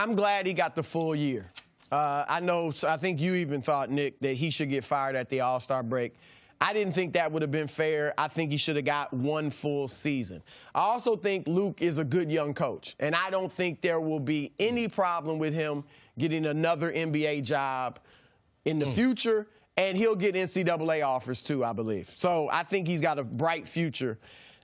I'm glad he got the full year. I think you even thought, Nick, that he should get fired at the All-Star break. I didn't think that would have been fair. I think he should have got one full season. I also think Luke is a good young coach, and I don't think there will be any problem with him getting another NBA job in the future, and he'll get NCAA offers too, I believe. So I think he's got a bright future.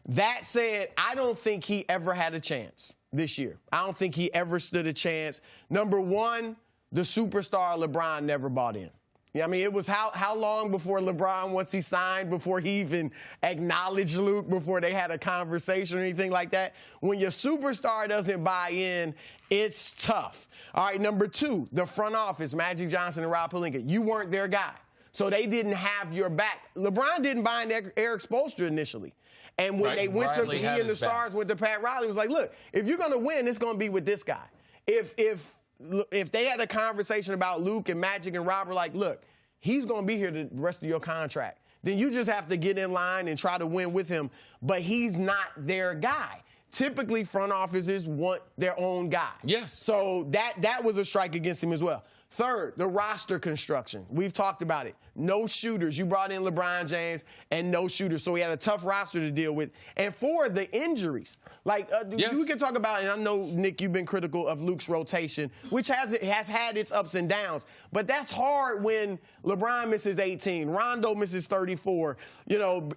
That said, I don't think he ever had a chance this year. I don't think he ever stood a chance. Number one, the superstar LeBron never bought in. Yeah, I mean, it was how long before LeBron, once he signed, before he even acknowledged Luke, before they had a conversation or anything like that? When your superstar doesn't buy in, it's tough. All right, number two, the front office, Magic Johnson and Rob Pelinka. You weren't their guy, so they didn't have your back. LeBron didn't buy in Eric Spoelstra initially. And when they went to, he and the Stars went to Pat Riley, was like, look, if you're going to win, it's going to be with this guy. If they had a conversation about Luke and Magic and Rob were like, look, he's going to be here the rest of your contract, then you just have to get in line and try to win with him. But he's not their guy. Typically, front offices want their own guy. Yes. So that was a strike against him as well. Third, the roster construction. We've talked about it. No shooters. You brought in LeBron James and no shooters. So he had a tough roster to deal with. And four, the injuries. Like, we can talk about, and I know, Nick, you've been critical of Luke's rotation, which has had its ups and downs. But that's hard when LeBron misses 18, Rondo misses 34,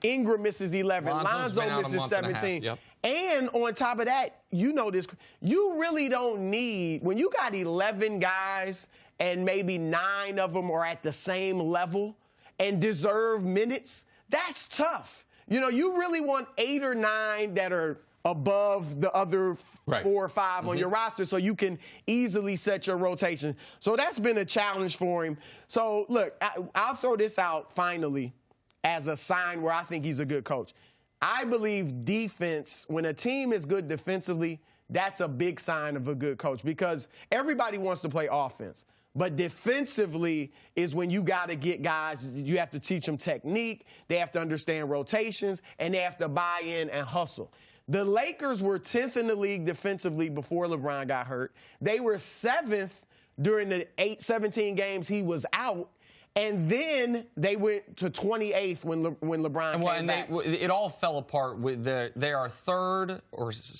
Ingram misses 11, Lonzo misses 17. Yep. And on top of that, you really don't need, when you got 11 guys and maybe 9 of them are at the same level and deserve minutes, that's tough. You really want 8 or 9 that are above the other 4 or 5 on your roster so you can easily set your rotation. So that's been a challenge for him. So, look, I'll throw this out finally as a sign where I think he's a good coach. I believe defense, when a team is good defensively, that's a big sign of a good coach because everybody wants to play offense. But defensively is when you got to get guys, you have to teach them technique, they have to understand rotations, and they have to buy in and hustle. The Lakers were 10th in the league defensively before LeBron got hurt. They were 7th during the 17 games he was out. And then they went to 28th when LeBron came back. It all fell apart. They are third worst,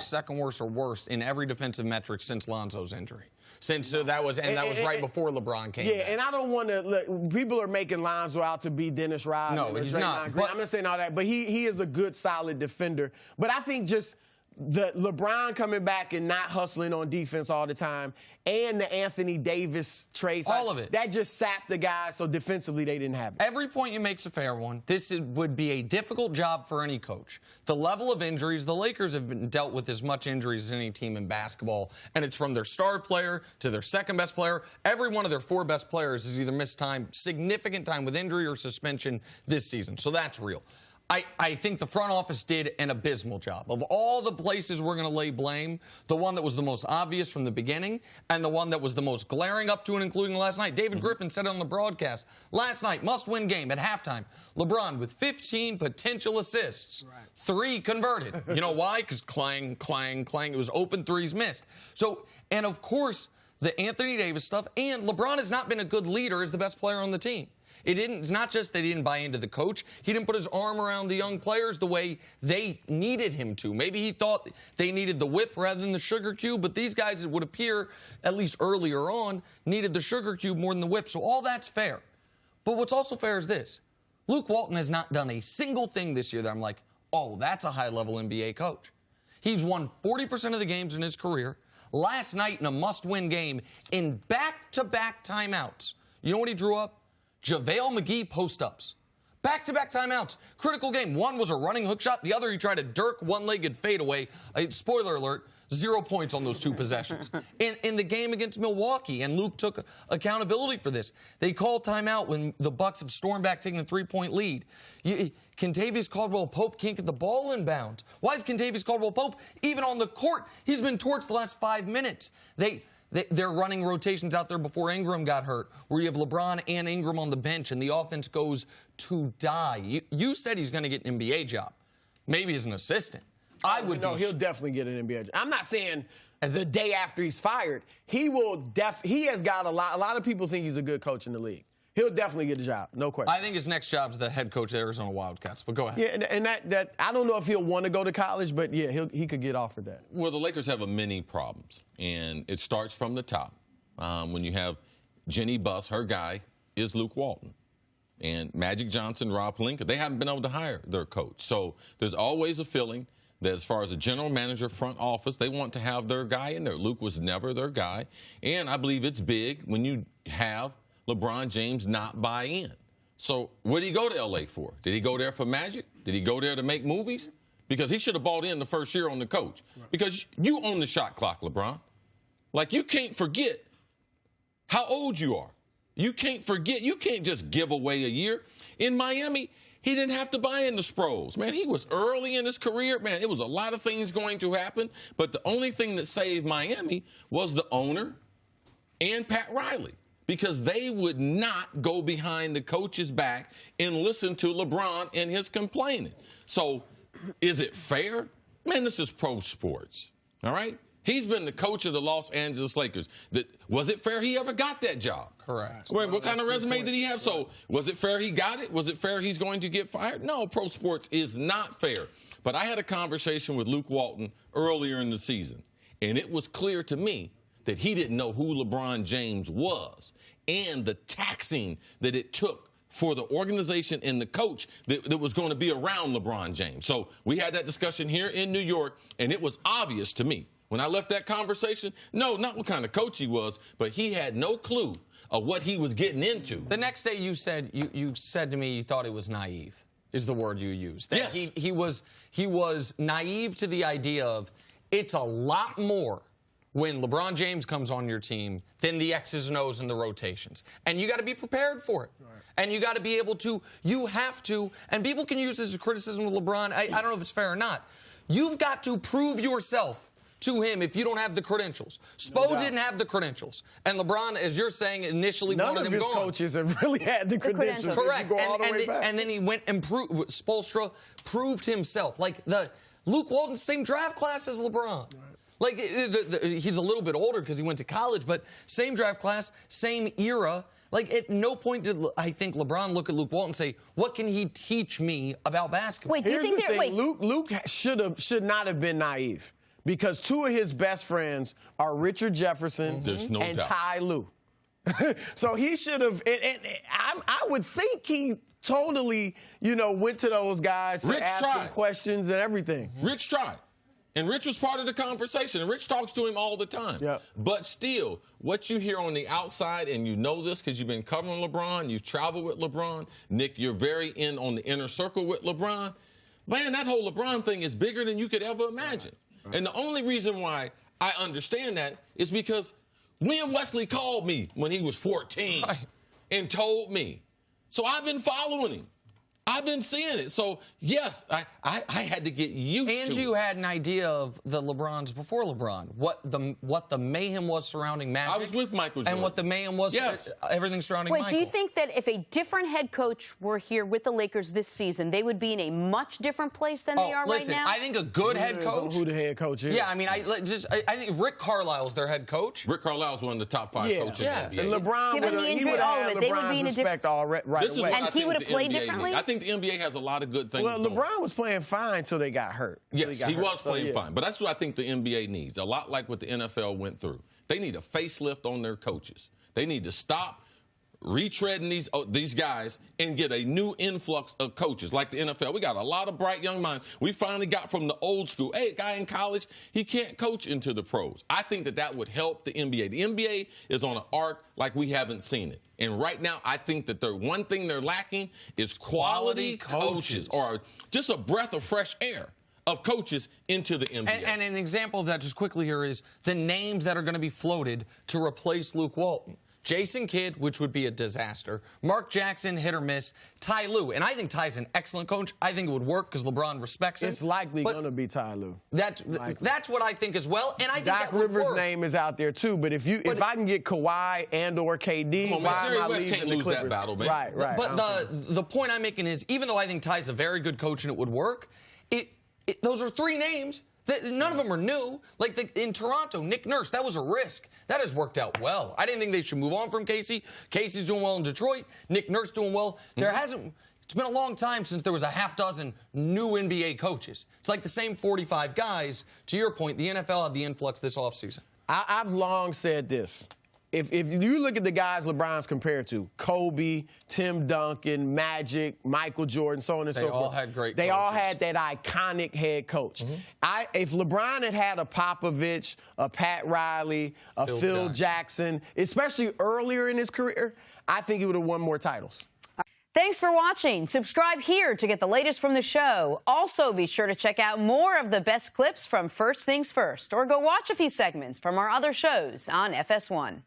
second worst, or worst in every defensive metric since Lonzo's injury. That was right before LeBron came back. Yeah, and I don't want to. People are making Lonzo out to be Dennis Rodman. No, he's not. I'm not saying all that, but he is a good, solid defender. But I think just the LeBron coming back and not hustling on defense all the time, and the Anthony Davis trades, all of it, that just sapped the guys. So defensively, they didn't have it. Every point you make's a fair one. This would be a difficult job for any coach. The level of injuries, the Lakers have been dealt with as much injuries as any team in basketball, and it's from their star player to their second best player. Every one of their 4 best players has either missed significant time with injury or suspension this season. So that's real. I think the front office did an abysmal job. Of all the places we're going to lay blame, the one that was the most obvious from the beginning and the one that was the most glaring up to and including last night. David Griffin said it on the broadcast. Last night, must-win game at halftime. LeBron with 15 potential assists. 3 converted. You know why? Because clang, clang, clang. It was open threes missed. So, and of course, the Anthony Davis stuff. And LeBron has not been a good leader as the best player on the team. It's not just that he didn't buy into the coach. He didn't put his arm around the young players the way they needed him to. Maybe he thought they needed the whip rather than the sugar cube, but these guys, it would appear, at least earlier on, needed the sugar cube more than the whip. So all that's fair. But what's also fair is this. Luke Walton has not done a single thing this year that I'm like, oh, that's a high-level NBA coach. He's won 40% of the games in his career. Last night in a must-win game in back-to-back timeouts. You know what he drew up? JaVale McGee post-ups. Back-to-back timeouts. Critical game. One was a running hook shot. The other, he tried a Dirk one-legged fadeaway. Spoiler alert, 0 points on those 2 possessions. In the game against Milwaukee, and Luke took accountability for this. They called timeout when the Bucks have stormed back, taking a 3-point lead. Kentavious Caldwell-Pope can't get the ball in bounds. Why is Kentavious Caldwell-Pope even on the court? He's been torched the last 5 minutes. They're running rotations out there before Ingram got hurt, where you have LeBron and Ingram on the bench, and the offense goes to die. You said he's going to get an NBA job, maybe as an assistant. No, he'll definitely get an NBA job. I'm not saying the day after he's fired, he has got a lot of people think he's a good coach in the league. He'll definitely get a job, no question. I think his next job's the head coach of the Arizona Wildcats, but go ahead. Yeah, and that I don't know if he'll want to go to college, but yeah, he could get offered that. Well, the Lakers have many problems, and it starts from the top. When you have Jenny Buss, her guy is Luke Walton. And Magic Johnson, Rob Pelinka, they haven't been able to hire their coach. So there's always a feeling that as far as a general manager, front office, they want to have their guy in there. Luke was never their guy. And I believe it's big when you have LeBron James not buy in. So what did he go to L.A. for? Did he go there for Magic? Did he go there to make movies? Because he should have bought in the first year on the coach. Because you own the shot clock, LeBron. Like, you can't forget how old you are. You can't forget. You can't just give away a year. In Miami, he didn't have to buy in the Sproles. Man, he was early in his career. Man, it was a lot of things going to happen. But the only thing that saved Miami was the owner and Pat Riley. Because they would not go behind the coach's back and listen to LeBron and his complaining. So, is it fair? Man, this is pro sports, all right? He's been the coach of the Los Angeles Lakers. Was it fair he ever got that job? Correct. Wait, what kind of resume did he have? So, was it fair he got it? Was it fair he's going to get fired? No, pro sports is not fair. But I had a conversation with Luke Walton earlier in the season, and it was clear to me that he didn't know who LeBron James was and the taxing that it took for the organization and the coach that was going to be around LeBron James. So we had that discussion here in New York, and it was obvious to me when I left that conversation, no, not what kind of coach he was, but he had no clue of what he was getting into. The next day you said to me you thought he was naive, is the word you used. That yes. He was naive to the idea of it's a lot more when LeBron James comes on your team than the X's and O's and the rotations. And you got to be prepared for it. Right. And you got to be able to, you have to, and people can use this as criticism with LeBron. I don't know if it's fair or not. You've got to prove yourself to him if you don't have the credentials. Spo didn't have the credentials. And LeBron, as you're saying, initially wanted him gone. None of his coaches have really had the credentials. Correct. And then he went and Spoelstra proved himself. Like Luke Walton, same draft class as LeBron. Right. Like, he's a little bit older because he went to college, but same draft class, same era. Like, at no point did I think LeBron look at Luke Walton and say, what can he teach me about basketball? Wait, do you think that Luke should not have been naive because two of his best friends are Richard Jefferson and Ty Lue. So he should have, I would think he totally, went to those guys to ask them questions and everything. Rich tried. And Rich was part of the conversation, and Rich talks to him all the time. Yep. But still, what you hear on the outside, and you know this because you've been covering LeBron, you've traveled with LeBron, Nick, you're very in on the inner circle with LeBron. Man, that whole LeBron thing is bigger than you could ever imagine. Right. And the only reason why I understand that is because William Wesley called me when he was 14 and told me. So I've been following him. I've been seeing it. So, yes, I had to get used to it. And you had an idea of the LeBrons before LeBron, what the mayhem was surrounding Magic. I was with Michael Jordan. And what the mayhem was, everything surrounding Michael. Do you think that if a different head coach were here with the Lakers this season, they would be in a much different place than they are right now? I think a good head coach. Who the head coach is. Yeah, I mean, I think Rick Carlisle's their head coach. Rick Carlisle's one of the top 5 coaches in the NBA. And LeBron would have had LeBron's respect right away. And he would have played differently? I think the NBA has a lot of good things. Well, LeBron was playing fine until they got hurt. Yes, he was playing fine. But that's what I think the NBA needs. A lot like what the NFL went through. They need a facelift on their coaches. They need to stop retreading these guys and get a new influx of coaches like the NFL. We got a lot of bright young minds. We finally got from the old school. Hey, a guy in college, he can't coach into the pros. I think that would help the NBA. The NBA is on an arc like we haven't seen it. And right now, I think that one thing they're lacking is quality coaches or just a breath of fresh air of coaches into the NBA. And an example of that just quickly here is the names that are going to be floated to replace Luke Walton. Jason Kidd, which would be a disaster. Mark Jackson, hit or miss. Ty Lue. And I think Ty's an excellent coach. I think it would work because LeBron respects him. It's likely going to be Ty Lue. That's what I think as well. And I think Doc Rivers' name is out there too. But if I can get Kawhi and or KD, why am I leaving the Clippers? That battle, man. Right. But the point I'm making is, even though I think Ty's a very good coach and it would work, those are 3 names None of them are new. Like in Toronto, Nick Nurse, that was a risk. That has worked out well. I didn't think they should move on from Casey. Casey's doing well in Detroit. Nick Nurse doing well. It's been a long time since there was a half dozen new NBA coaches. It's like the same 45 guys. To your point, the NFL had the influx this offseason. I've long said this. If you look at the guys LeBron's compared to, Kobe, Tim Duncan, Magic, Michael Jordan, so on and so forth. They all had great They coaches. all had that iconic head coach. If LeBron had a Popovich, a Pat Riley, a Phil Jackson, especially earlier in his career, I think he would have won more titles. Thanks for watching. Subscribe here to get the latest from the show. Also, be sure to check out more of the best clips from First Things First, or go watch a few segments from our other shows on FS1.